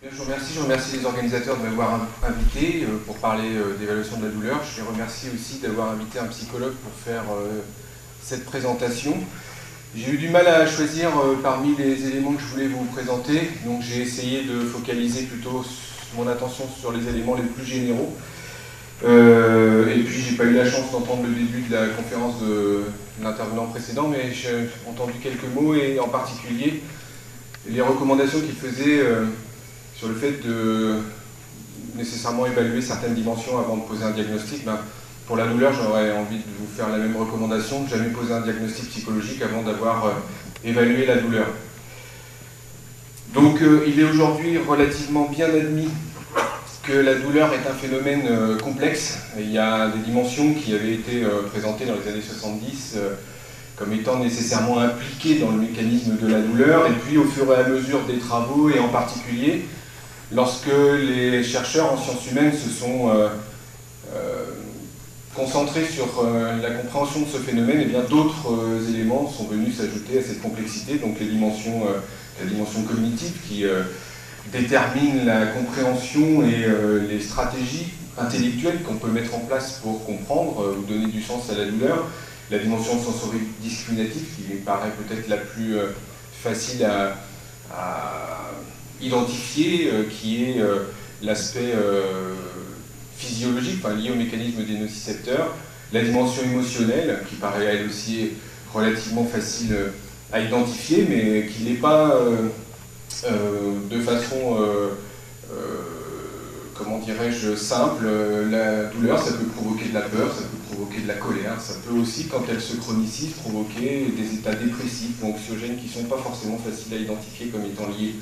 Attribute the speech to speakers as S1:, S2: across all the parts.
S1: Je remercie les organisateurs de m'avoir invité pour parler d'évaluation de la douleur. Je les remercie aussi d'avoir invité un psychologue pour faire cette présentation. J'ai eu du mal à choisir parmi les éléments que je voulais vous présenter, donc j'ai essayé de focaliser plutôt mon attention sur les éléments les plus généraux. Et puis j'ai pas eu la chance d'entendre le début de la conférence de l'intervenant précédent, mais j'ai entendu quelques mots, et en particulier les recommandations qu'il faisait sur le fait de nécessairement évaluer certaines dimensions avant de poser un diagnostic. Pour la douleur, j'aurais envie de vous faire la même recommandation, de jamais poser un diagnostic psychologique avant d'avoir évalué la douleur. Donc il est aujourd'hui relativement bien admis que la douleur est un phénomène complexe. Il y a des dimensions qui avaient été présentées dans les années 70 comme étant nécessairement impliquées dans le mécanisme de la douleur, et puis au fur et à mesure des travaux, et en particulier lorsque les chercheurs en sciences humaines se sont concentrés sur la compréhension de ce phénomène, et bien d'autres éléments sont venus s'ajouter à cette complexité, donc la dimension cognitive qui détermine la compréhension et les stratégies intellectuelles qu'on peut mettre en place pour comprendre ou donner du sens à la douleur, la dimension sensoridiscriminative qui me paraît peut-être la plus facile à identifier, qui est l'aspect physiologique, lié au mécanisme des nocicepteurs, la dimension émotionnelle, qui paraît elle aussi relativement facile à identifier, mais qui n'est pas de façon, comment dirais-je, simple. La douleur, ça peut provoquer de la peur, ça peut provoquer de la colère, ça peut aussi, quand elle se chronicise, provoquer des états dépressifs ou anxiogènes qui ne sont pas forcément faciles à identifier comme étant liés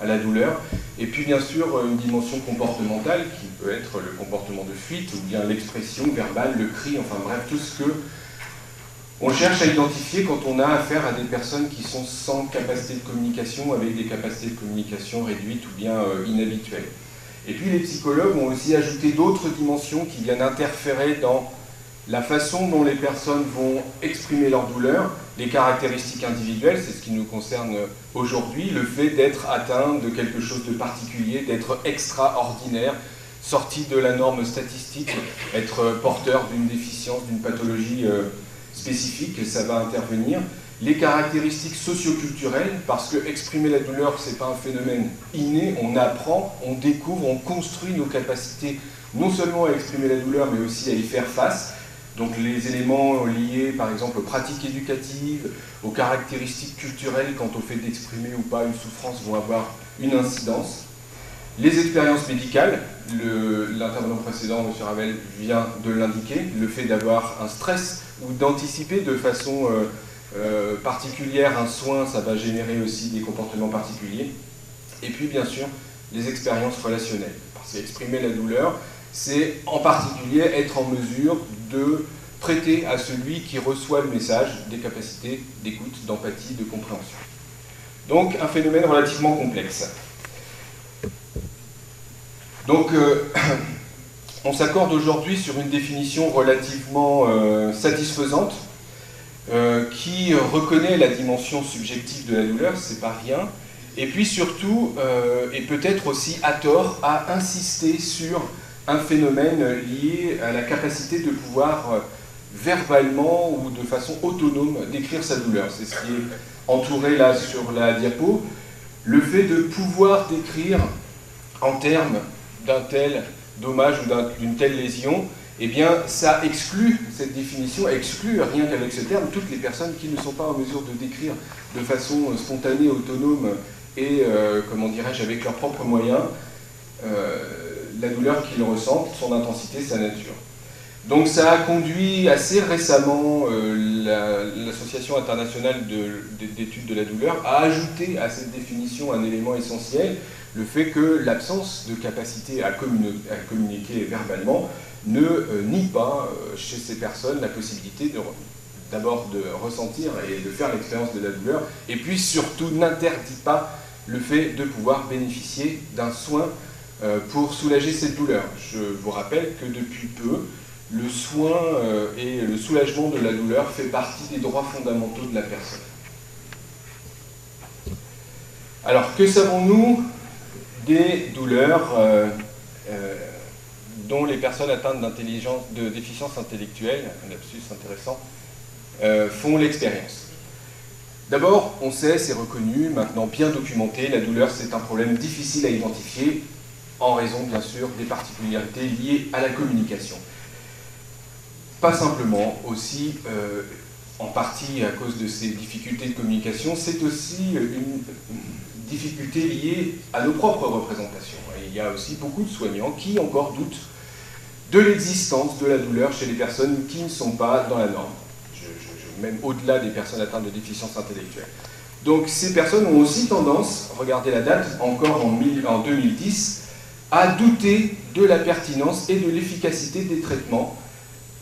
S1: à la douleur. Et puis bien sûr une dimension comportementale qui peut être le comportement de fuite ou bien l'expression verbale, le cri, enfin bref, tout ce que on cherche à identifier quand on a affaire à des personnes qui sont sans capacité de communication, avec des capacités de communication réduites ou bien inhabituelles. Et puis les psychologues ont aussi ajouté d'autres dimensions qui viennent interférer dans la façon dont les personnes vont exprimer leur douleur, les caractéristiques individuelles, c'est ce qui nous concerne aujourd'hui, le fait d'être atteint de quelque chose de particulier, d'être extraordinaire, sorti de la norme statistique, être porteur d'une déficience, d'une pathologie spécifique, ça va intervenir. Les caractéristiques socioculturelles, parce que exprimer la douleur, ce n'est pas un phénomène inné, on apprend, on découvre, on construit nos capacités non seulement à exprimer la douleur, mais aussi à y faire face. Donc les éléments liés par exemple aux pratiques éducatives, aux caractéristiques culturelles quant au fait d'exprimer ou pas une souffrance vont avoir une incidence. Les expériences médicales, l'intervenant précédent, M. Ravel, vient de l'indiquer, le fait d'avoir un stress ou d'anticiper de façon particulière un soin, ça va générer aussi des comportements particuliers. Et puis bien sûr les expériences relationnelles, parce qu'exprimer la douleur, c'est en particulier être en mesure de prêter à celui qui reçoit le message des capacités d'écoute, d'empathie, de compréhension. Donc un phénomène relativement complexe. Donc on s'accorde aujourd'hui sur une définition relativement satisfaisante qui reconnaît la dimension subjective de la douleur, c'est pas rien, et puis surtout, et peut-être aussi à tort, à insister sur un phénomène lié à la capacité de pouvoir verbalement ou de façon autonome décrire sa douleur. C'est ce qui est entouré là sur la diapo. Le fait de pouvoir décrire en termes d'un tel dommage ou d'une telle lésion, eh bien ça exclut, cette définition exclut, rien qu'avec ce terme, toutes les personnes qui ne sont pas en mesure de décrire de façon spontanée, autonome et, comment dirais-je, avec leurs propres moyens, la douleur qu'ils ressentent, son intensité, sa nature. Donc ça a conduit assez récemment l'Association internationale d'études de la douleur à ajouter à cette définition un élément essentiel, le fait que l'absence de capacité à communiquer verbalement ne nie pas chez ces personnes la possibilité d'abord de ressentir et de faire l'expérience de la douleur, et puis surtout n'interdit pas le fait de pouvoir bénéficier d'un soin pour soulager cette douleur. Je vous rappelle que depuis peu, le soin et le soulagement de la douleur fait partie des droits fondamentaux de la personne. Alors, que savons-nous des douleurs dont les personnes atteintes de déficience intellectuelle, un lapsus intéressant, font l'expérience. D'abord, on sait, c'est reconnu, maintenant bien documenté, la douleur c'est un problème difficile à identifier, en raison bien sûr des particularités liées à la communication. Pas simplement, aussi, en partie à cause de ces difficultés de communication, c'est aussi une difficulté liée à nos propres représentations. Et il y a aussi beaucoup de soignants qui encore doutent de l'existence de la douleur chez les personnes qui ne sont pas dans la norme, même au-delà des personnes atteintes de déficience intellectuelle. Donc ces personnes ont aussi tendance, regardez la date, encore en 2010, à douter de la pertinence et de l'efficacité des traitements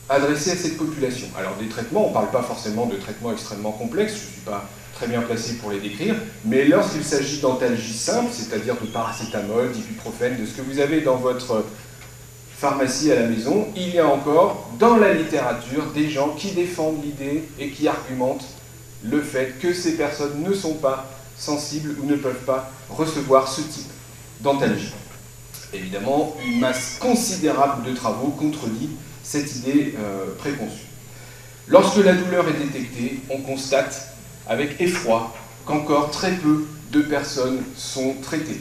S1: adressés à cette population. Alors des traitements, on ne parle pas forcément de traitements extrêmement complexes, je ne suis pas très bien placé pour les décrire, mais lorsqu'il s'agit d'antalgie simple, c'est-à-dire de paracétamol, d'ibuprofène, de ce que vous avez dans votre pharmacie à la maison, il y a encore dans la littérature des gens qui défendent l'idée et qui argumentent le fait que ces personnes ne sont pas sensibles ou ne peuvent pas recevoir ce type d'antalgie. Évidemment, une masse considérable de travaux contredit cette idée préconçue. Lorsque la douleur est détectée, on constate avec effroi qu'encore très peu de personnes sont traitées.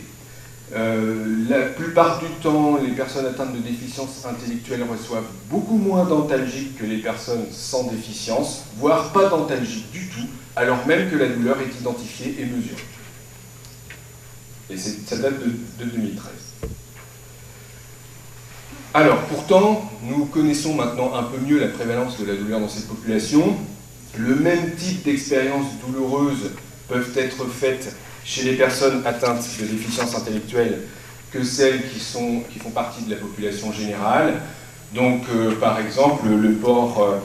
S1: La plupart du temps, les personnes atteintes de déficience intellectuelle reçoivent beaucoup moins d'antalgiques que les personnes sans déficience, voire pas d'antalgique du tout, alors même que la douleur est identifiée et mesurée. Et ça date de 2013. Alors, pourtant, nous connaissons maintenant un peu mieux la prévalence de la douleur dans cette population. Le même type d'expériences douloureuses peuvent être faites chez les personnes atteintes de déficience intellectuelle que celles qui font partie de la population générale. Donc, par exemple, le port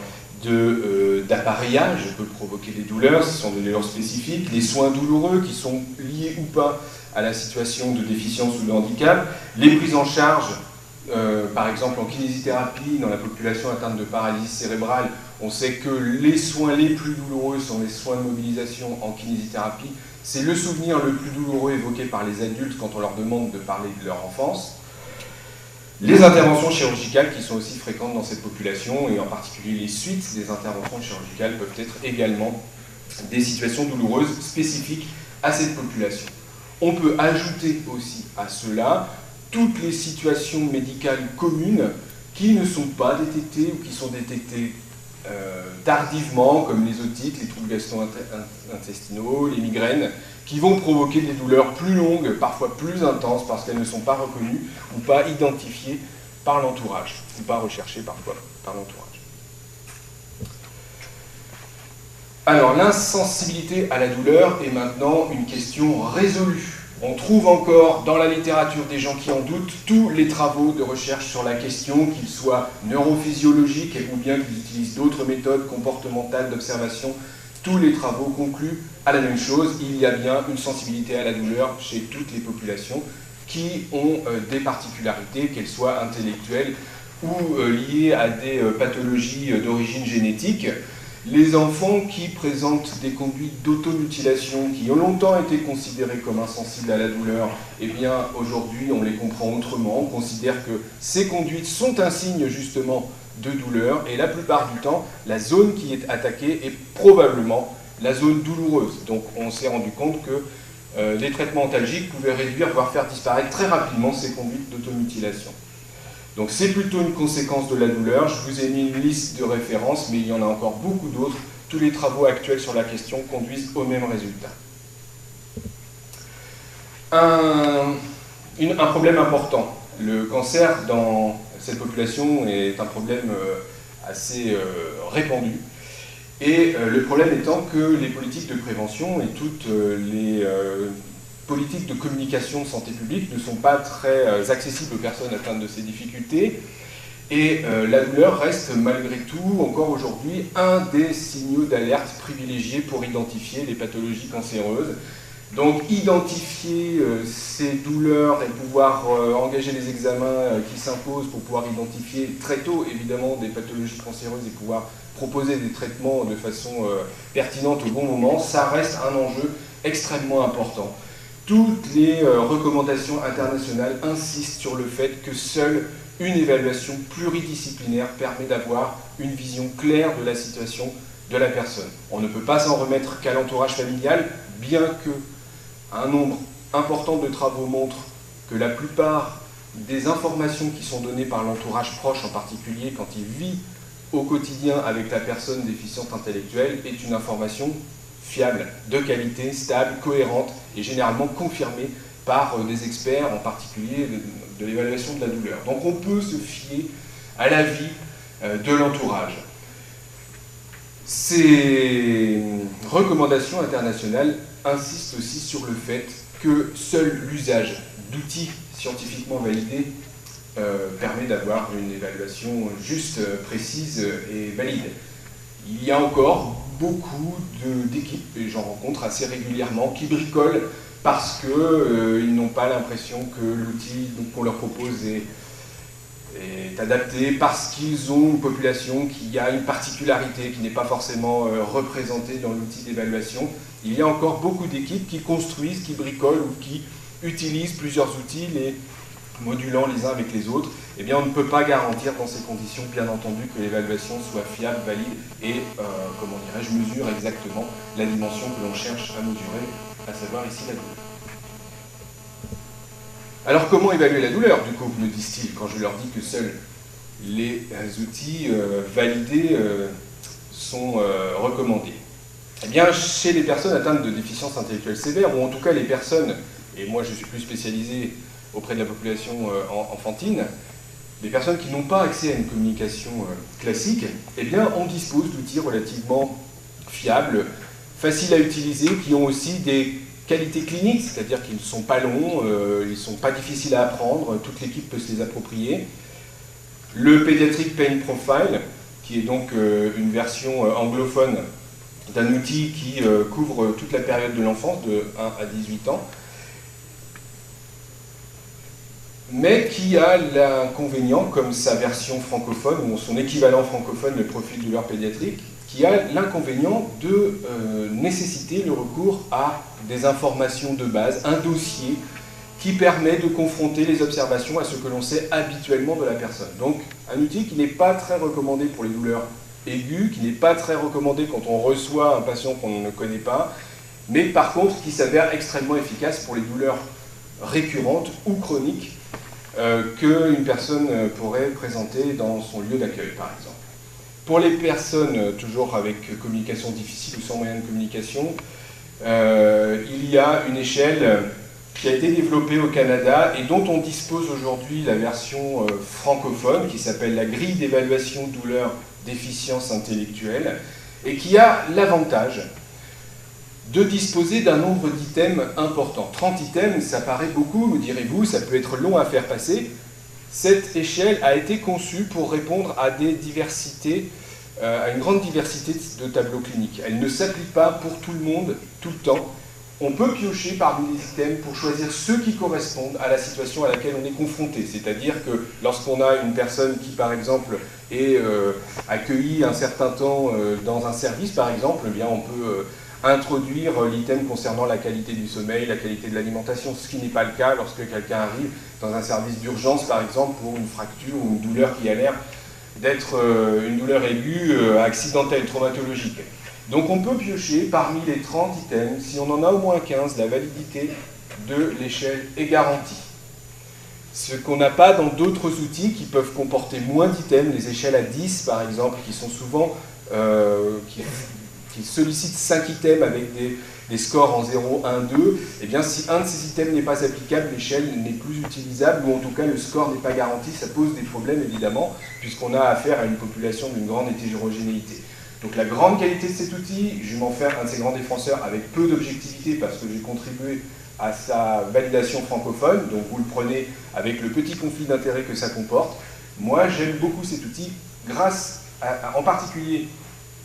S1: d'appareillage peut provoquer des douleurs, ce sont des douleurs spécifiques, les soins douloureux qui sont liés ou pas à la situation de déficience ou de handicap, les prises en charge, par exemple en kinésithérapie, dans la population atteinte de paralysie cérébrale, on sait que les soins les plus douloureux sont les soins de mobilisation en kinésithérapie. C'est le souvenir le plus douloureux évoqué par les adultes quand on leur demande de parler de leur enfance. Les interventions chirurgicales qui sont aussi fréquentes dans cette population, et en particulier les suites des interventions chirurgicales, peuvent être également des situations douloureuses spécifiques à cette population. On peut ajouter aussi à cela toutes les situations médicales communes qui ne sont pas détectées ou qui sont détectées tardivement, comme les otites, les troubles gastro-intestinaux, les migraines, qui vont provoquer des douleurs plus longues, parfois plus intenses, parce qu'elles ne sont pas reconnues ou pas identifiées par l'entourage, ou pas recherchées parfois par l'entourage. Alors, l'insensibilité à la douleur est maintenant une question résolue. On trouve encore dans la littérature des gens qui en doutent tous les travaux de recherche sur la question, qu'ils soient neurophysiologiques ou bien qu'ils utilisent d'autres méthodes comportementales d'observation. Tous les travaux concluent à la même chose, il y a bien une sensibilité à la douleur chez toutes les populations qui ont des particularités, qu'elles soient intellectuelles ou liées à des pathologies d'origine génétique. Les enfants qui présentent des conduites d'automutilation, qui ont longtemps été considérés comme insensibles à la douleur, eh bien aujourd'hui on les comprend autrement, on considère que ces conduites sont un signe justement de douleur, et la plupart du temps, la zone qui est attaquée est probablement la zone douloureuse. Donc on s'est rendu compte que les traitements antalgiques pouvaient réduire, voire faire disparaître très rapidement ces conduites d'automutilation. Donc c'est plutôt une conséquence de la douleur. Je vous ai mis une liste de références, mais il y en a encore beaucoup d'autres. Tous les travaux actuels sur la question conduisent au même résultat. Un problème important. Le cancer dans cette population est un problème assez répandu. Et le problème étant que les politiques de prévention et toutes les politiques de communication de santé publique ne sont pas très accessibles aux personnes atteintes de ces difficultés. Et la douleur reste malgré tout, encore aujourd'hui, un des signaux d'alerte privilégiés pour identifier les pathologies cancéreuses. Donc identifier ces douleurs et pouvoir engager les examens qui s'imposent pour pouvoir identifier très tôt, évidemment, des pathologies cancéreuses et pouvoir proposer des traitements de façon pertinente au bon moment, ça reste un enjeu extrêmement important. toutes les recommandations internationales insistent sur le fait que seule une évaluation pluridisciplinaire permet d'avoir une vision claire de la situation de la personne. On ne peut pas s'en remettre qu'à l'entourage familial, bien que un nombre important de travaux montrent que la plupart des informations qui sont données par l'entourage proche, en particulier quand il vit au quotidien avec la personne déficiente intellectuelle, est une information fiable, de qualité, stable, cohérente et généralement confirmée par des experts, en particulier de l'évaluation de la douleur. Donc on peut se fier à l'avis de l'entourage. Ces recommandations internationales insistent aussi sur le fait que seul l'usage d'outils scientifiquement validés permet d'avoir une évaluation juste, précise et valide. Il y a encore beaucoup d'équipes, et j'en rencontre assez régulièrement, qui bricolent parce qu'ils n'ont pas l'impression que l'outil qu'on leur propose est adapté, parce qu'ils ont une population qui a une particularité qui n'est pas forcément représentée dans l'outil d'évaluation. Il y a encore beaucoup d'équipes qui construisent, qui bricolent ou qui utilisent plusieurs outils, les modulant les uns avec les autres. Eh bien, on ne peut pas garantir dans ces conditions, bien entendu, que l'évaluation soit fiable, valide et, comment dirais-je, mesure exactement la dimension que l'on cherche à mesurer, à savoir ici la douleur. Alors, comment évaluer la douleur, du coup, me disent-ils, quand je leur dis que seuls les outils validés sont recommandés? Eh bien, chez les personnes atteintes de déficience intellectuelle sévère, ou en tout cas les personnes, et moi je suis plus spécialisé auprès de la population enfantine, les personnes qui n'ont pas accès à une communication classique, eh bien, on dispose d'outils relativement fiables, faciles à utiliser, qui ont aussi des qualités cliniques, c'est-à-dire qu'ils ne sont pas longs, ils ne sont pas difficiles à apprendre, toute l'équipe peut se les approprier. Le Pediatric Pain Profile, qui est donc une version anglophone d'un outil qui couvre toute la période de l'enfance, de 1 à 18 ans, mais qui a l'inconvénient, comme sa version francophone, ou son équivalent francophone, le profil douleur pédiatrique, qui a l'inconvénient de nécessiter le recours à des informations de base, un dossier qui permet de confronter les observations à ce que l'on sait habituellement de la personne. Donc un outil qui n'est pas très recommandé pour les douleurs aiguës, qui n'est pas très recommandé quand on reçoit un patient qu'on ne connaît pas, mais par contre qui s'avère extrêmement efficace pour les douleurs récurrentes ou chroniques qu'une personne pourrait présenter dans son lieu d'accueil, par exemple. Pour les personnes, toujours avec communication difficile ou sans moyen de communication, il y a une échelle qui a été développée au Canada et dont on dispose aujourd'hui la version francophone, qui s'appelle la grille d'évaluation douleur déficience intellectuelle, et qui a l'avantage de disposer d'un nombre d'items important. 30 items, ça paraît beaucoup, me direz-vous, ça peut être long à faire passer. Cette échelle a été conçue pour répondre à des diversités, à une grande diversité de tableaux cliniques. Elle ne s'applique pas pour tout le monde, tout le temps. On peut piocher parmi les items pour choisir ceux qui correspondent à la situation à laquelle on est confronté. C'est-à-dire que lorsqu'on a une personne qui, par exemple, est accueillie un certain temps dans un service, par exemple, eh bien, on peut introduire l'item concernant la qualité du sommeil, la qualité de l'alimentation, ce qui n'est pas le cas lorsque quelqu'un arrive dans un service d'urgence, par exemple, pour une fracture ou une douleur qui a l'air d'être une douleur aiguë, accidentelle, traumatologique. Donc on peut piocher parmi les 30 items, si on en a au moins 15, la validité de l'échelle est garantie. Ce qu'on n'a pas dans d'autres outils qui peuvent comporter moins d'items, les échelles à 10 par exemple, qui sont souvent qui sollicitent 5 items avec des scores en 0, 1, 2, eh bien si un de ces items n'est pas applicable, l'échelle n'est plus utilisable, ou en tout cas le score n'est pas garanti, ça pose des problèmes évidemment, puisqu'on a affaire à une population d'une grande hétérogénéité. Donc la grande qualité de cet outil, je vais m'en faire un de ces grands défenseurs avec peu d'objectivité parce que j'ai contribué à sa validation francophone, donc vous le prenez avec le petit conflit d'intérêts que ça comporte. Moi j'aime beaucoup cet outil grâce en particulier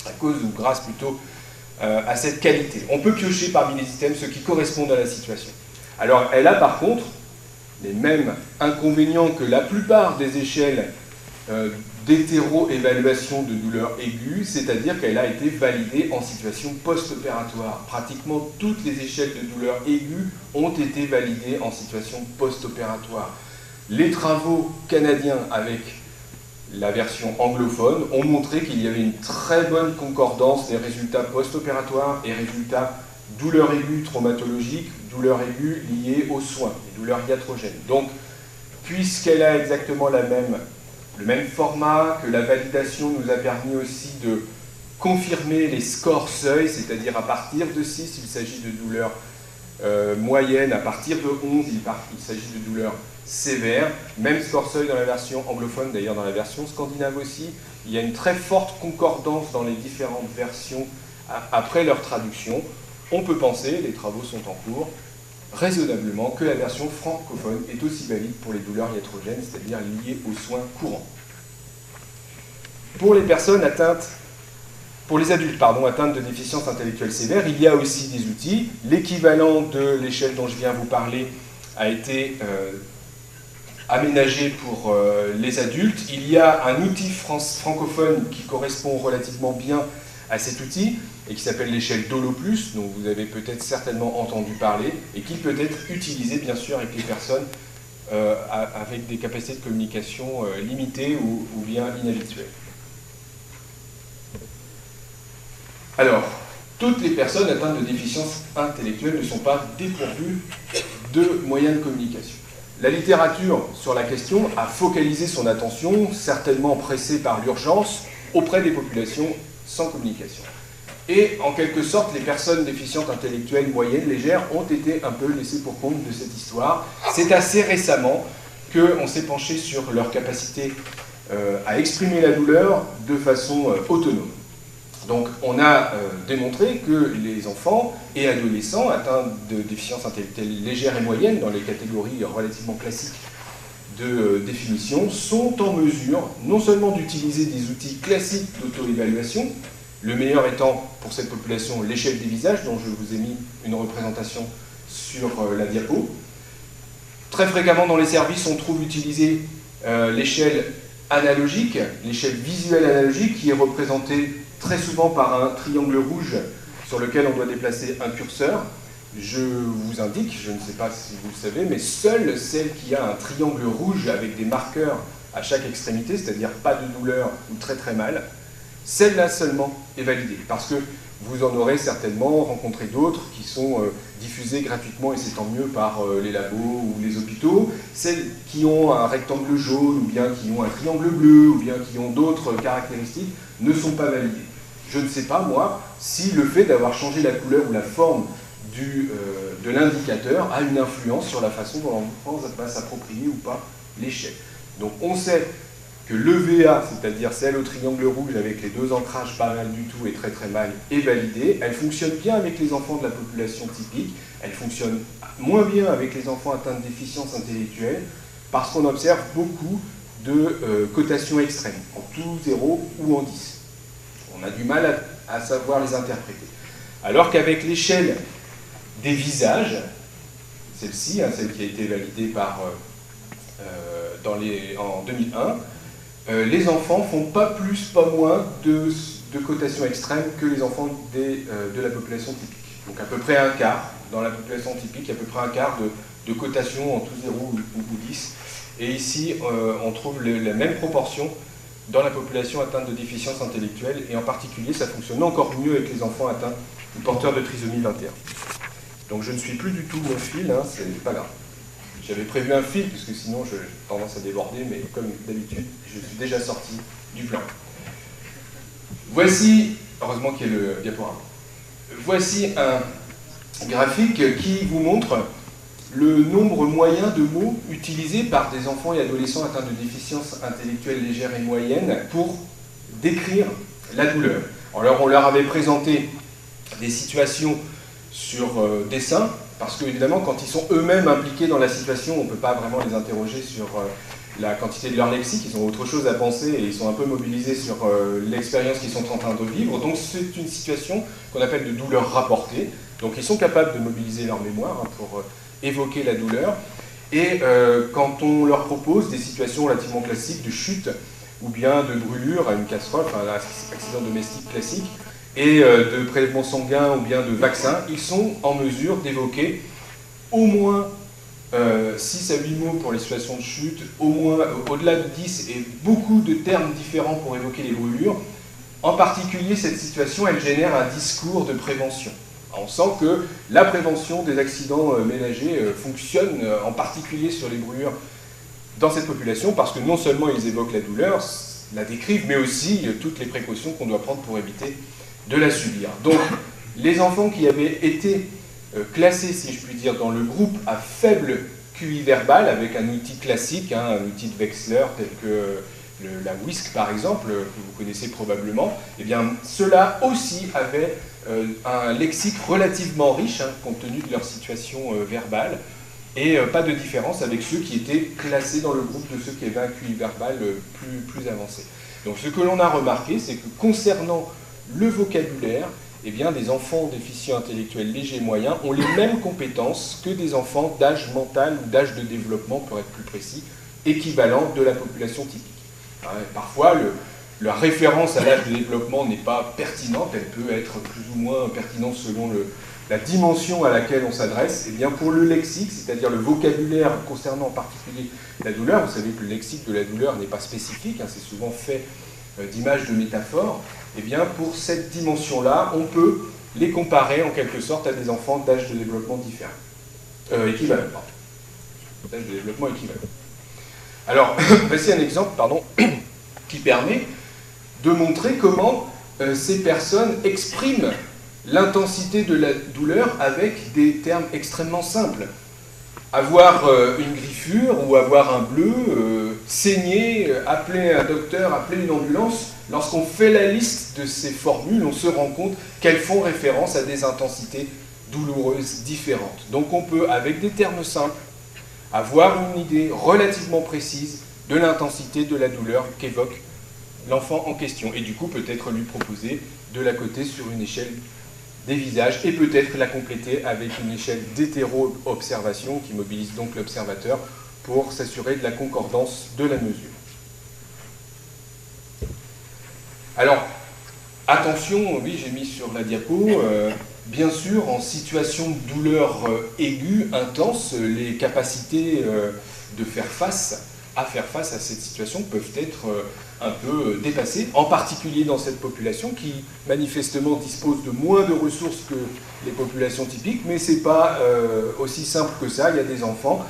S1: à cause ou grâce plutôt à cette qualité. On peut piocher parmi les items ceux qui correspondent à la situation. Alors elle a par contre les mêmes inconvénients que la plupart des échelles d'hétéro-évaluation de douleur aiguë, c'est-à-dire qu'elle a été validée en situation post-opératoire. Pratiquement toutes les échelles de douleur aiguë ont été validées en situation post-opératoire. Les travaux canadiens avec la version anglophone ont montré qu'il y avait une très bonne concordance des résultats post-opératoires et résultats douleur aiguë traumatologique, douleur aiguë liée aux soins, les douleurs iatrogènes. Donc, puisqu'elle a exactement le même format, que la validation nous a permis aussi de confirmer les scores seuil, c'est-à-dire à partir de 6, il s'agit de douleurs moyennes, à partir de 11, il s'agit de douleurs sévères. Même score seuil dans la version anglophone, d'ailleurs dans la version scandinave aussi. Il y a une très forte concordance dans les différentes versions après leur traduction. On peut penser, les travaux sont en cours, raisonnablement que la version francophone est aussi valide pour les douleurs iatrogènes, c'est-à-dire liées aux soins courants. Pour les personnes atteintes, pour les adultes atteintes de déficience intellectuelle sévère, il y a aussi des outils. L'équivalent de l'échelle dont je viens vous parler a été aménagé pour les adultes. Il y a un outil francophone qui correspond relativement bien à cet outil et qui s'appelle l'échelle DOLO+, dont vous avez peut-être certainement entendu parler et qui peut être utilisé bien sûr avec les personnes avec des capacités de communication limitées ou bien inhabituelles. Alors, toutes les personnes atteintes de déficience intellectuelle ne sont pas dépourvues de moyens de communication. La littérature sur la question a focalisé son attention, certainement pressée par l'urgence, auprès des populations sans communication. Et en quelque sorte, les personnes déficientes intellectuelles moyennes, légères, ont été un peu laissées pour compte de cette histoire. C'est assez récemment qu'on s'est penché sur leur capacité à exprimer la douleur de façon autonome. Donc on a démontré que les enfants et adolescents atteints de déficience intellectuelle légère et moyenne, dans les catégories relativement classiques de définition, sont en mesure non seulement d'utiliser des outils classiques d'auto-évaluation, le meilleur étant pour cette population l'échelle des visages, dont je vous ai mis une représentation sur la diapo. Très fréquemment dans les services, on trouve utilisée l'échelle analogique, l'échelle visuelle analogique, qui est représentée très souvent par un triangle rouge sur lequel on doit déplacer un curseur. Je vous indique, je ne sais pas si vous le savez, mais seule celle qui a un triangle rouge avec des marqueurs à chaque extrémité, c'est-à-dire pas de douleur ou très très mal, celle-là seulement est validée, parce que vous en aurez certainement rencontré d'autres qui sont diffusées gratuitement, et c'est tant mieux, par les labos ou les hôpitaux. Celles qui ont un rectangle jaune, ou bien qui ont un triangle bleu, ou bien qui ont d'autres caractéristiques, ne sont pas validées. Je ne sais pas, moi, si le fait d'avoir changé la couleur ou la forme de l'indicateur a une influence sur la façon dont l'enfant va s'approprier ou pas l'échelle. Donc on sait que l'EVA, c'est-à-dire celle au triangle rouge avec les deux ancrages pas mal du tout et très très mal, est validée. Elle fonctionne bien avec les enfants de la population typique, elle fonctionne moins bien avec les enfants atteints de déficience intellectuelle, parce qu'on observe beaucoup de cotations extrêmes, en tout 0 ou en 10. On a du mal à savoir les interpréter. Alors qu'avec l'échelle des visages, celle-ci, celle qui a été validée en 2001, les enfants font pas plus, pas moins de cotations extrêmes que les enfants de la population typique. Donc à peu près un quart, dans la population typique, à peu près un quart de cotations en tout 0 ou 10. Et ici, on trouve la même proportion dans la population atteinte de déficience intellectuelle, et en particulier, ça fonctionne encore mieux avec les enfants atteints ou porteurs de trisomie 21. Donc je ne suis plus du tout mon fil, c'est pas grave. J'avais prévu un fil, puisque sinon j'ai tendance à déborder, mais comme d'habitude, je suis déjà sorti du plan. Voici, heureusement qu'il y a le diaporama, voici un graphique qui vous montre le nombre moyen de mots utilisés par des enfants et adolescents atteints de déficience intellectuelle légère et moyenne pour décrire la douleur. Alors on leur avait présenté des situations sur dessin, parce qu'évidemment, quand ils sont eux-mêmes impliqués dans la situation, on ne peut pas vraiment les interroger sur la quantité de leur lexique, ils ont autre chose à penser et ils sont un peu mobilisés sur l'expérience qu'ils sont en train de vivre. Donc c'est une situation qu'on appelle de douleur rapportée. Donc ils sont capables de mobiliser leur mémoire pour évoquer la douleur. Et quand on leur propose des situations relativement classiques de chute, ou bien de brûlure à une casserole, enfin un accident domestique classique, et de prélèvement sanguin ou bien de vaccin, ils sont en mesure d'évoquer au moins 6 à 8 mots pour les situations de chute, au moins au-delà de 10 et beaucoup de termes différents pour évoquer les brûlures. En particulier, cette situation, elle génère un discours de prévention. On sent que la prévention des accidents ménagers fonctionne en particulier sur les brûlures dans cette population parce que non seulement ils évoquent la douleur, la décrivent, mais aussi toutes les précautions qu'on doit prendre pour éviter de la subir. Donc, les enfants qui avaient été classés, si je puis dire, dans le groupe à faible QI verbal, avec un outil classique, un outil de Wechsler tel que la WISC par exemple, que vous connaissez probablement, eh bien ceux-là aussi avaient un lexique relativement riche, compte tenu de leur situation verbale, et pas de différence avec ceux qui étaient classés dans le groupe de ceux qui avaient un QI verbal plus avancé. Donc ce que l'on a remarqué, c'est que concernant le vocabulaire, eh bien, des enfants déficients intellectuels légers et moyens ont les mêmes compétences que des enfants d'âge mental ou d'âge de développement, pour être plus précis, équivalent de la population typique. Parfois, la référence à l'âge de développement n'est pas pertinente, elle peut être plus ou moins pertinente selon la dimension à laquelle on s'adresse. Eh bien, pour le lexique, c'est-à-dire le vocabulaire concernant en particulier la douleur, vous savez que le lexique de la douleur n'est pas spécifique, c'est souvent fait d'images, de métaphores. Eh bien, pour cette dimension-là, on peut les comparer en quelque sorte à des enfants d'âge de développement différent. Équivalent, pardon. D'âge de développement équivalent. Alors, voici un exemple, qui permet de montrer comment ces personnes expriment l'intensité de la douleur avec des termes extrêmement simples. Avoir une griffure ou avoir un bleu, saigner, appeler un docteur, appeler une ambulance, lorsqu'on fait la liste de ces formules, on se rend compte qu'elles font référence à des intensités douloureuses différentes. Donc on peut, avec des termes simples, avoir une idée relativement précise de l'intensité de la douleur qu'évoque l'enfant en question. Et du coup, peut-être lui proposer de la coter sur une échelle des visages et peut-être la compléter avec une échelle d'hétéro-observation qui mobilise donc l'observateur pour s'assurer de la concordance de la mesure. Alors, attention, oui, j'ai mis sur la diapo, bien sûr, en situation de douleur aiguë, intense, les capacités de faire face à cette situation peuvent être un peu dépassées, en particulier dans cette population qui manifestement dispose de moins de ressources que les populations typiques, mais ce n'est pas aussi simple que ça. Il y a des enfants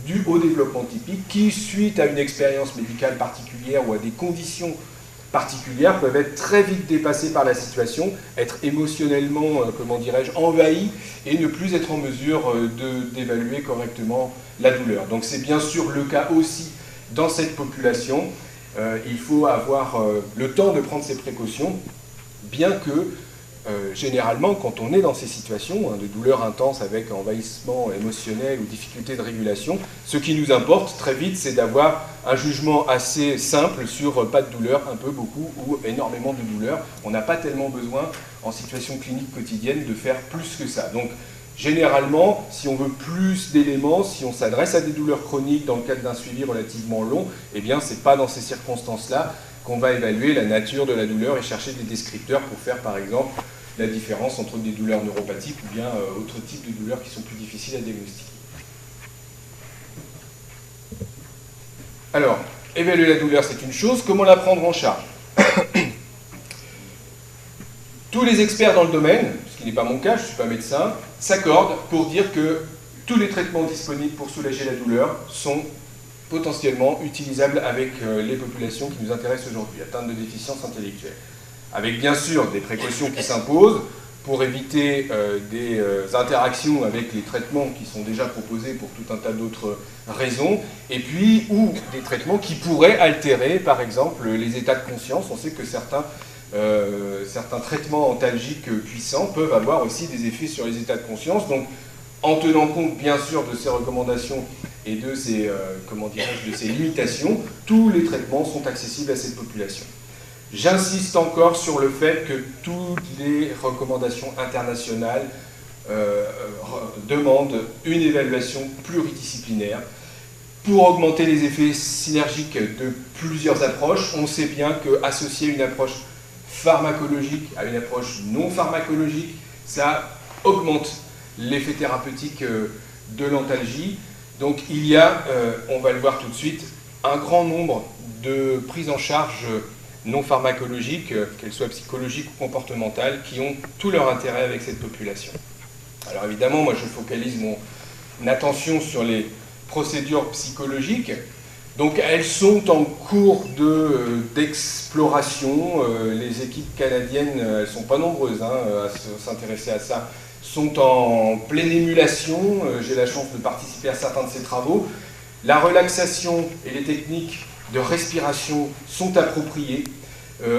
S1: du haut développement typique qui, suite à une expérience médicale particulière ou à des conditions particulières, peuvent être très vite dépassés par la situation, être émotionnellement, envahis et ne plus être en mesure d'évaluer correctement la douleur. Donc c'est bien sûr le cas aussi dans cette population. Il faut avoir le temps de prendre ces précautions, bien que généralement, quand on est dans ces situations de douleur intense avec envahissement émotionnel ou difficulté de régulation, ce qui nous importe très vite, c'est d'avoir un jugement assez simple sur pas de douleur, un peu, beaucoup ou énormément de douleur. On n'a pas tellement besoin, en situation clinique quotidienne, de faire plus que ça. Donc, généralement, si on veut plus d'éléments, si on s'adresse à des douleurs chroniques dans le cadre d'un suivi relativement long, eh bien, c'est pas dans ces circonstances-là qu'on va évaluer la nature de la douleur et chercher des descripteurs pour faire, par exemple, la différence entre des douleurs neuropathiques ou bien autres types de douleurs qui sont plus difficiles à diagnostiquer. Alors, évaluer la douleur, c'est une chose. Comment la prendre en charge? Tous les experts dans le domaine, ce qui n'est pas mon cas, je ne suis pas médecin, s'accordent pour dire que tous les traitements disponibles pour soulager la douleur sont potentiellement utilisables avec les populations qui nous intéressent aujourd'hui, atteintes de déficience intellectuelle. Avec bien sûr des précautions qui s'imposent pour éviter des interactions avec les traitements qui sont déjà proposés pour tout un tas d'autres raisons, et puis ou des traitements qui pourraient altérer par exemple les états de conscience. On sait que certains traitements antalgiques puissants peuvent avoir aussi des effets sur les états de conscience. Donc en tenant compte bien sûr de ces recommandations et de ces, de ces limitations, tous les traitements sont accessibles à cette population. J'insiste encore sur le fait que toutes les recommandations internationales demandent une évaluation pluridisciplinaire pour augmenter les effets synergiques de plusieurs approches. On sait bien qu'associer une approche pharmacologique à une approche non pharmacologique, ça augmente l'effet thérapeutique de l'antalgie. Donc il y a, on va le voir tout de suite, un grand nombre de prises en charge non pharmacologiques, qu'elles soient psychologiques ou comportementales, qui ont tout leur intérêt avec cette population. Alors évidemment, moi je focalise mon attention sur les procédures psychologiques. Donc elles sont en cours d'exploration. Les équipes canadiennes, elles ne sont pas nombreuses à s'intéresser à ça, sont en pleine émulation. J'ai la chance de participer à certains de ces travaux. La relaxation et les techniques de respiration sont appropriées,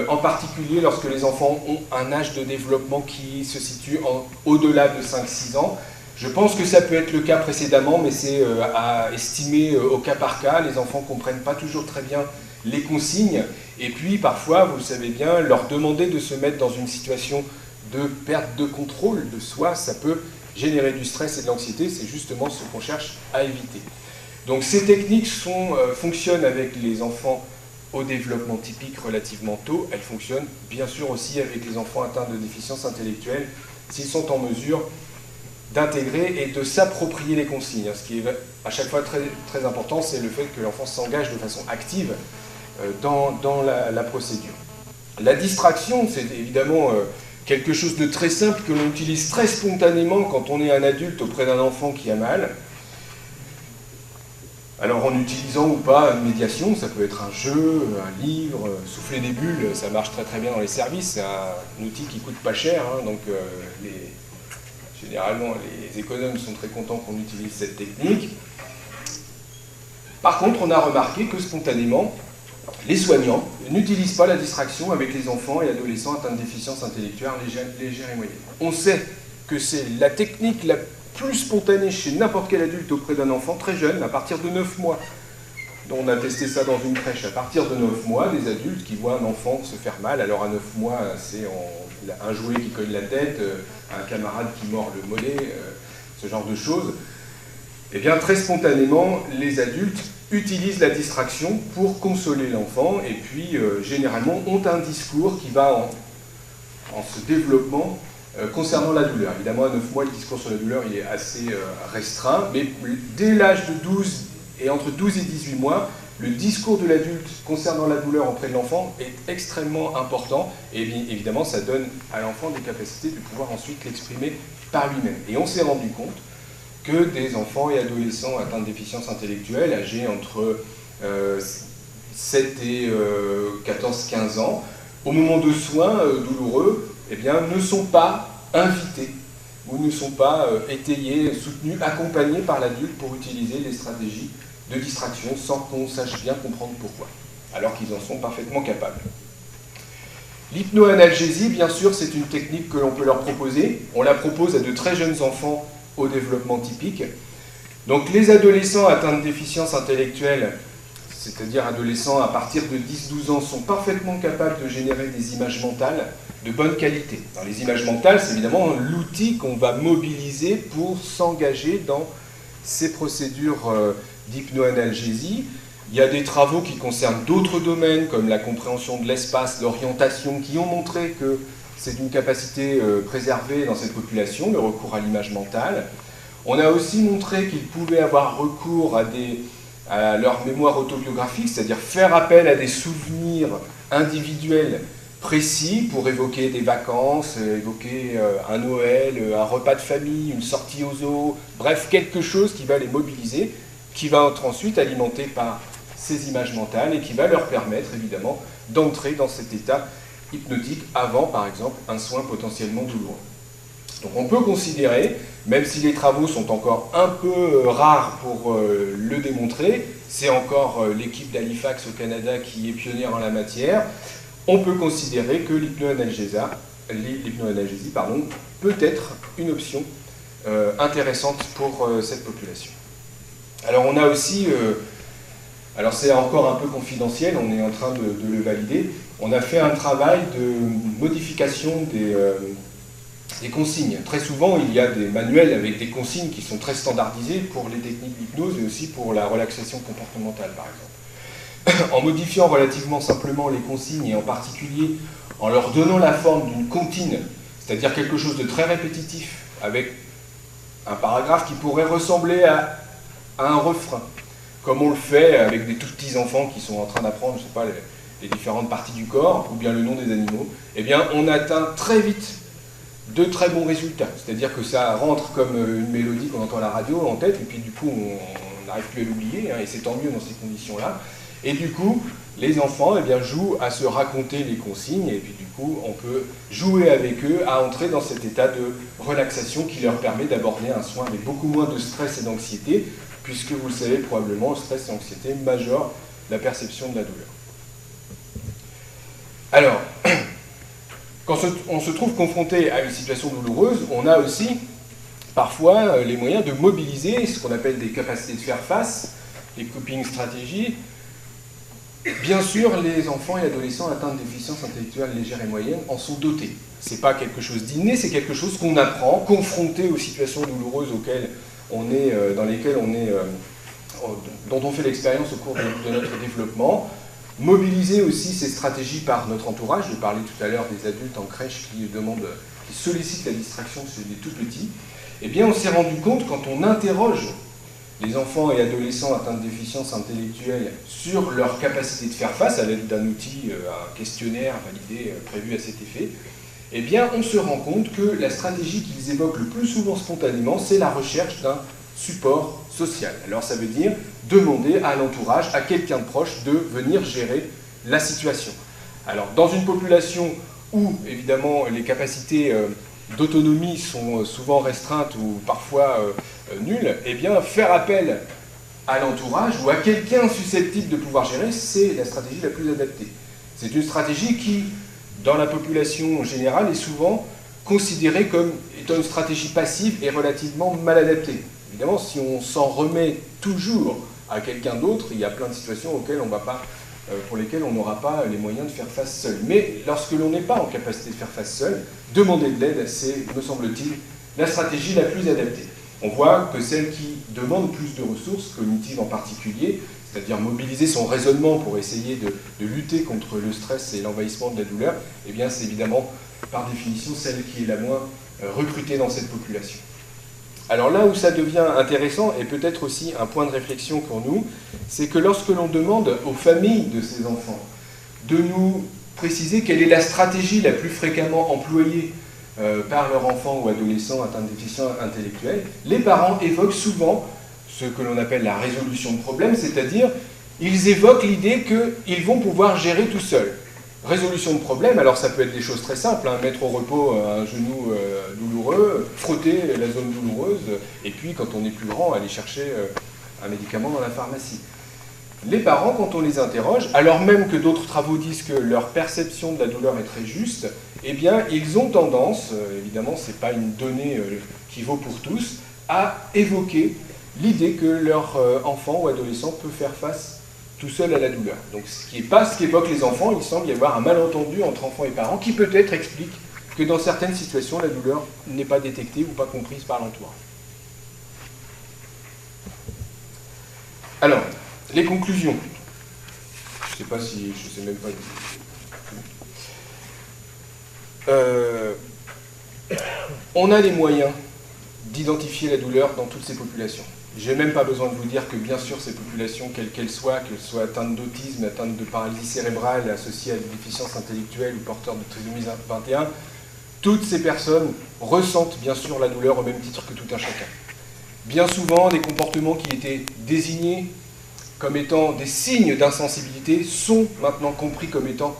S1: en particulier lorsque les enfants ont un âge de développement qui se situe au-delà de 5-6 ans. Je pense que ça peut être le cas précédemment, mais c'est à estimer au cas par cas. Les enfants ne comprennent pas toujours très bien les consignes. Et puis, parfois, vous le savez bien, leur demander de se mettre dans une situation de perte de contrôle de soi, ça peut générer du stress et de l'anxiété. C'est justement ce qu'on cherche à éviter. Donc, ces techniques fonctionnent avec les enfants au développement typique relativement tôt. Elles fonctionnent bien sûr aussi avec les enfants atteints de déficience intellectuelle, s'ils sont en mesure d'intégrer et de s'approprier les consignes. Ce qui est à chaque fois très, très important, c'est le fait que l'enfant s'engage de façon active dans la procédure. La distraction, c'est évidemment quelque chose de très simple que l'on utilise très spontanément quand on est un adulte auprès d'un enfant qui a mal. Alors en utilisant ou pas une médiation, ça peut être un jeu, un livre, souffler des bulles, ça marche très très bien dans les services, c'est un outil qui coûte pas cher, donc généralement, les économes sont très contents qu'on utilise cette technique. Par contre, on a remarqué que spontanément, les soignants n'utilisent pas la distraction avec les enfants et adolescents atteints de déficience intellectuelle légère et moyenne. On sait que c'est la technique la plus spontanée chez n'importe quel adulte auprès d'un enfant très jeune, à partir de 9 mois. On a testé ça dans une crèche. À partir de 9 mois, des adultes qui voient un enfant se faire mal, alors à 9 mois, c'est un jouet qui cogne la tête, un camarade qui mord le mollet, ce genre de choses, eh bien très spontanément, les adultes utilisent la distraction pour consoler l'enfant et puis généralement ont un discours qui va en se développant concernant la douleur. Évidemment, à 9 mois, le discours sur la douleur il est assez restreint, mais dès l'âge de 12 et entre 12 et 18 mois, le discours de l'adulte concernant la douleur auprès de l'enfant est extrêmement important et évidemment ça donne à l'enfant des capacités de pouvoir ensuite l'exprimer par lui-même. Et on s'est rendu compte que des enfants et adolescents atteints de déficience intellectuelle, âgés entre 7 et 14-15 ans, au moment de soins douloureux, eh bien, ne sont pas invités ou ne sont pas étayés, soutenus, accompagnés par l'adulte pour utiliser les stratégies de distraction sans qu'on sache bien comprendre pourquoi, alors qu'ils en sont parfaitement capables. L'hypnoanalgésie, bien sûr, c'est une technique que l'on peut leur proposer. On la propose à de très jeunes enfants au développement typique. Donc les adolescents atteints de déficience intellectuelle, c'est-à-dire adolescents à partir de 10-12 ans, sont parfaitement capables de générer des images mentales de bonne qualité. Alors, les images mentales, c'est évidemment l'outil qu'on va mobiliser pour s'engager dans ces procédures d'hypnoanalgésie. Il y a des travaux qui concernent d'autres domaines, comme la compréhension de l'espace, l'orientation, qui ont montré que c'est une capacité préservée dans cette population, le recours à l'image mentale. On a aussi montré qu'ils pouvaient avoir recours à leur mémoire autobiographique, c'est-à-dire faire appel à des souvenirs individuels précis pour évoquer des vacances, évoquer un Noël, un repas de famille, une sortie au zoo, bref, quelque chose qui va les mobiliser, qui va être ensuite alimenté par ces images mentales et qui va leur permettre évidemment d'entrer dans cet état hypnotique avant, par exemple, un soin potentiellement douloureux. Donc on peut considérer, même si les travaux sont encore un peu rares pour le démontrer, c'est encore l'équipe d'Halifax au Canada qui est pionnière en la matière, on peut considérer que l'hypnoanalgésie peut être une option intéressante pour cette population. Alors on a aussi, alors c'est encore un peu confidentiel, on est en train de le valider, on a fait un travail de modification des consignes. Très souvent, il y a des manuels avec des consignes qui sont très standardisées pour les techniques d'hypnose et aussi pour la relaxation comportementale, par exemple. En modifiant relativement simplement les consignes et en particulier en leur donnant la forme d'une comptine, c'est-à-dire quelque chose de très répétitif, avec un paragraphe qui pourrait ressembler à un refrain, comme on le fait avec des tout petits enfants qui sont en train d'apprendre, je ne sais pas, les différentes parties du corps, ou bien le nom des animaux, eh bien on atteint très vite de très bons résultats. C'est-à-dire que ça rentre comme une mélodie qu'on entend à la radio en tête, et puis du coup on n'arrive plus à l'oublier, hein, et c'est tant mieux dans ces conditions-là. Et du coup, les enfants eh bien, jouent à se raconter les consignes, et puis du coup on peut jouer avec eux à entrer dans cet état de relaxation qui leur permet d'aborder un soin avec beaucoup moins de stress et d'anxiété, puisque vous le savez probablement, le stress et l'anxiété majorent la perception de la douleur. Alors, quand on se trouve confronté à une situation douloureuse, on a aussi parfois les moyens de mobiliser ce qu'on appelle des capacités de faire face, les coping stratégies. Bien sûr, les enfants et adolescents atteints de déficiences intellectuelles légères et moyennes en sont dotés. Ce n'est pas quelque chose d'inné, c'est quelque chose qu'on apprend, confronté aux situations douloureuses dans lesquelles dont on fait l'expérience au cours de notre développement. Mobiliser aussi ces stratégies par notre entourage. Je parlais tout à l'heure des adultes en crèche qui sollicitent la distraction chez les tout petits. Eh bien, on s'est rendu compte, quand on interroge les enfants et adolescents atteints de déficience intellectuelle sur leur capacité de faire face à l'aide d'un outil, un questionnaire validé, prévu à cet effet, eh bien, on se rend compte que la stratégie qu'ils évoquent le plus souvent spontanément, c'est la recherche d'un support social. Alors ça veut dire demander à l'entourage, à quelqu'un de proche, de venir gérer la situation. Alors dans une population où évidemment les capacités d'autonomie sont souvent restreintes ou parfois nulles, eh bien faire appel à l'entourage ou à quelqu'un susceptible de pouvoir gérer, c'est la stratégie la plus adaptée. C'est une stratégie qui, dans la population générale, est souvent considérée comme étant une stratégie passive et relativement mal adaptée. Évidemment, si on s'en remet toujours à quelqu'un d'autre, il y a plein de situations pour lesquelles on n'aura pas les moyens de faire face seul. Mais lorsque l'on n'est pas en capacité de faire face seul, demander de l'aide, c'est, me semble-t-il, la stratégie la plus adaptée. On voit que celle qui demande plus de ressources, cognitives en particulier, c'est-à-dire mobiliser son raisonnement pour essayer de lutter contre le stress et l'envahissement de la douleur, eh bien c'est évidemment, par définition, celle qui est la moins recrutée dans cette population. Alors là où ça devient intéressant, et peut-être aussi un point de réflexion pour nous, c'est que lorsque l'on demande aux familles de ces enfants de nous préciser quelle est la stratégie la plus fréquemment employée par leur enfant ou adolescent atteint de déficience intellectuelle, les parents évoquent souvent ce que l'on appelle la résolution de problèmes, c'est-à-dire ils évoquent l'idée qu'ils vont pouvoir gérer tout seuls. Résolution de problème, alors ça peut être des choses très simples, hein, mettre au repos un genou douloureux, frotter la zone douloureuse, et puis quand on est plus grand, aller chercher un médicament dans la pharmacie. Les parents, quand on les interroge, alors même que d'autres travaux disent que leur perception de la douleur est très juste, eh bien ils ont tendance, évidemment ce n'est pas une donnée qui vaut pour tous, à évoquer l'idée que leur enfant ou adolescent peut faire face tout seul à la douleur. Donc ce qui n'est pas ce qu'évoquent les enfants, il semble y avoir un malentendu entre enfants et parents qui peut-être explique que dans certaines situations, la douleur n'est pas détectée ou pas comprise par l'entourage. Alors, les conclusions. Je ne sais même pas. On a les moyens d'identifier la douleur dans toutes ces populations. Je n'ai même pas besoin de vous dire que bien sûr ces populations, quelles qu'elles soient atteintes d'autisme, atteintes de paralysie cérébrale, associées à des déficiences intellectuelles ou porteurs de trisomie 21, toutes ces personnes ressentent bien sûr la douleur au même titre que tout un chacun. Bien souvent, des comportements qui étaient désignés comme étant des signes d'insensibilité sont maintenant compris comme étant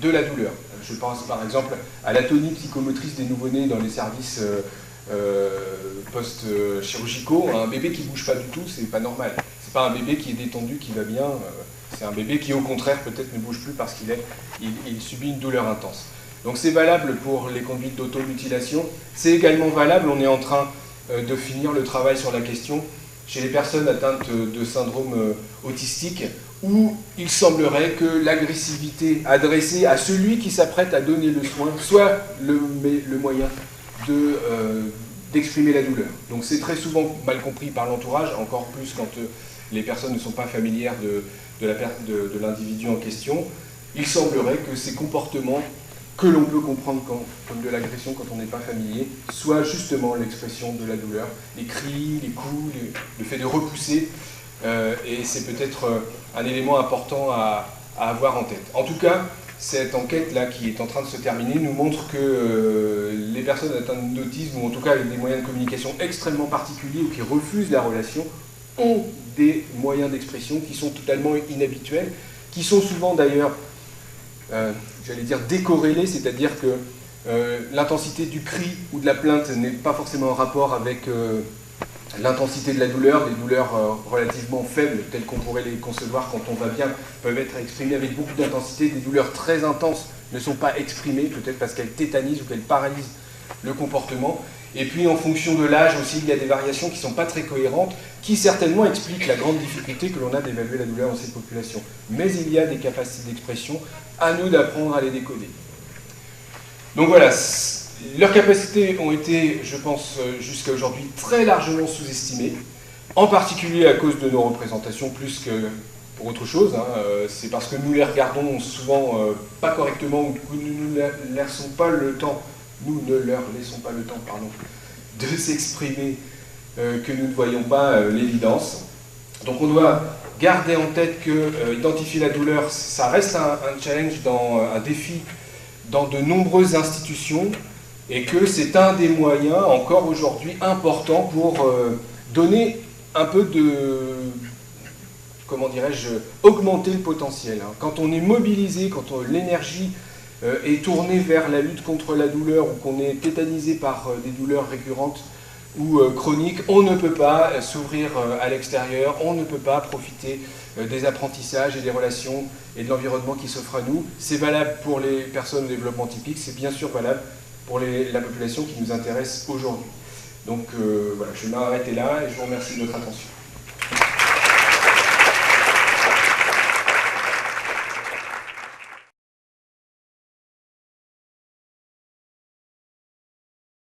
S1: de la douleur. Je pense par exemple à l'atonie psychomotrice des nouveau-nés dans les services post-chirurgicaux. Un bébé qui ne bouge pas du tout, c'est pas normal. C'est pas un bébé qui est détendu, qui va bien. C'est un bébé qui, au contraire, peut-être ne bouge plus parce qu'il subit une douleur intense. Donc c'est valable pour les conduites d'automutilation. C'est également valable, on est en train de finir le travail sur la question, chez les personnes atteintes de syndrome autistique, où il semblerait que l'agressivité adressée à celui qui s'apprête à donner le soin soit le moyen d'exprimer la douleur. Donc c'est très souvent mal compris par l'entourage, encore plus quand les personnes ne sont pas familières de l'individu en question. Il semblerait que ces comportements que l'on peut comprendre comme de l'agression quand on n'est pas familier, soient justement l'expression de la douleur, les cris, les coups, le fait de repousser, et c'est peut-être un élément important à avoir en tête. En tout cas, cette enquête-là qui est en train de se terminer nous montre que les personnes atteintes d'autisme, ou en tout cas avec des moyens de communication extrêmement particuliers ou qui refusent la relation, ont des moyens d'expression qui sont totalement inhabituels, qui sont souvent d'ailleurs, j'allais dire, décorrélés, c'est-à-dire que l'intensité du cri ou de la plainte n'est pas forcément en rapport avec l'intensité de la douleur. Des douleurs relativement faibles, telles qu'on pourrait les concevoir quand on va bien, peuvent être exprimées avec beaucoup d'intensité. Des douleurs très intenses ne sont pas exprimées, peut-être parce qu'elles tétanisent ou qu'elles paralysent le comportement. Et puis en fonction de l'âge aussi, il y a des variations qui ne sont pas très cohérentes, qui certainement expliquent la grande difficulté que l'on a d'évaluer la douleur dans cette population. Mais il y a des capacités d'expression, à nous d'apprendre à les décoder. Donc voilà, leurs capacités ont été, je pense, jusqu'à aujourd'hui très largement sous-estimées, en particulier à cause de nos représentations plus que pour autre chose. C'est parce que nous les regardons souvent pas correctement ou que nous ne leur laissons pas le temps, de s'exprimer que nous ne voyons pas l'évidence. Donc on doit garder en tête que identifier la douleur, ça reste un challenge, un défi dans de nombreuses institutions, et que c'est un des moyens, encore aujourd'hui, importants pour donner un peu de, comment dirais-je, augmenter le potentiel. Quand on est mobilisé, quand l'énergie est tournée vers la lutte contre la douleur, ou qu'on est tétanisé par des douleurs récurrentes ou chroniques, on ne peut pas s'ouvrir à l'extérieur, on ne peut pas profiter des apprentissages et des relations et de l'environnement qui s'offre à nous. C'est valable pour les personnes au développement typique, c'est bien sûr valable pour la population qui nous intéresse aujourd'hui. Donc voilà, je vais m'arrêter là et je vous remercie de votre attention.